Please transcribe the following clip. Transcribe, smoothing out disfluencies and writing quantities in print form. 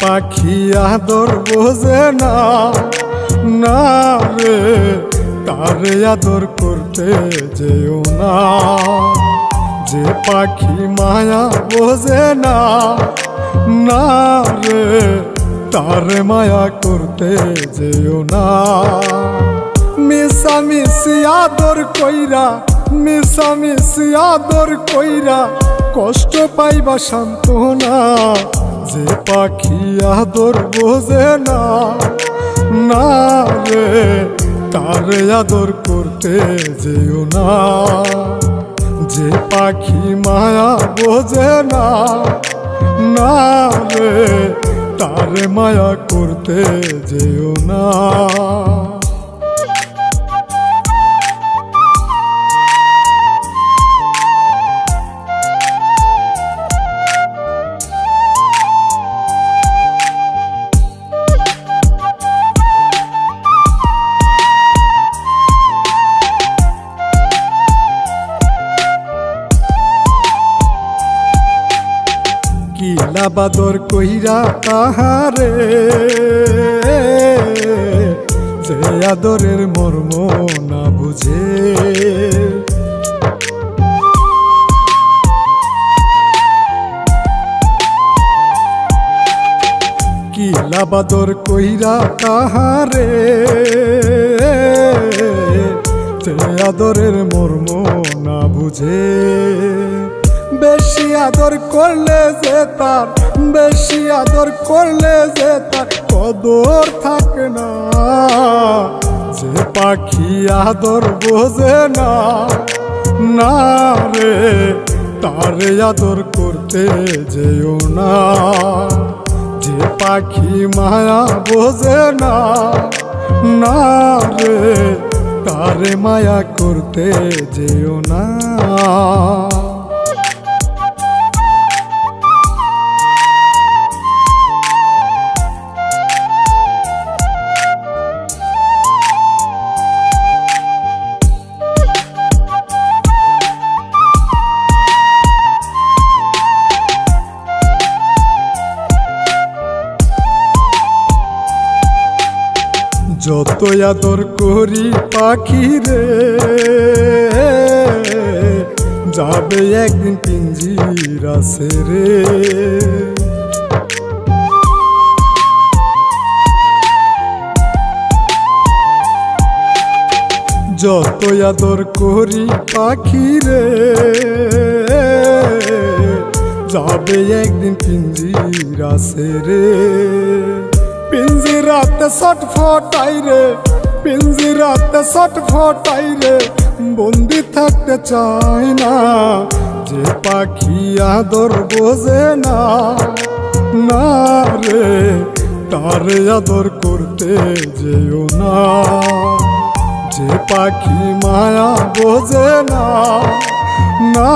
পাখি আদর বোঝে না, না রে তারে আদর করতে যেও না। যে পাখি মায়া বোঝে না, না রে তারে মায়া করতে যেও না। মিশামিশি আদর কইরা, মিশামিশি আদর কইরা কষ্ট পাইবা সান্ত্বনা। যে পাখি আদর বোঝে না, না রে তারে আদর করতে যেও না। যে পাখি মায়া বোঝে না, না রে তারে মায়া করতে যেও না। কিলা বাদর কইরা তাহারে, যে আদরের মর্ম না বুঝে। কিলা বাদর কইরা তাহারে, যে আদরের মর্ম না বুঝে। বেশি আদর করলে যে তার, বেশি আদর করলে যে তার কদর থাকে না। যে পাখি আদর বোঝে না, না রে তারে আদর করতে যেও না। যে পাখি মায়া বোঝে না, না রে তারে মায়া করতে যেও না। যত আদর করি পাখি রে, যাবে একদিন পিঞ্জিরা ছেড়ে। যত আদর করি পাখি রে, যাবে একদিন পিঞ্জিরা ছেড়ে। পিঞ্জিরাতে ছটফটাই রে, পিঞ্জিরাতে ছটফটাই রে, বন্দি থাকতে চায় না। যে পাখি আদর বোঝে না, না রে তারে আদর করতে যেও না। যে পাখি মায়া বোঝে না, না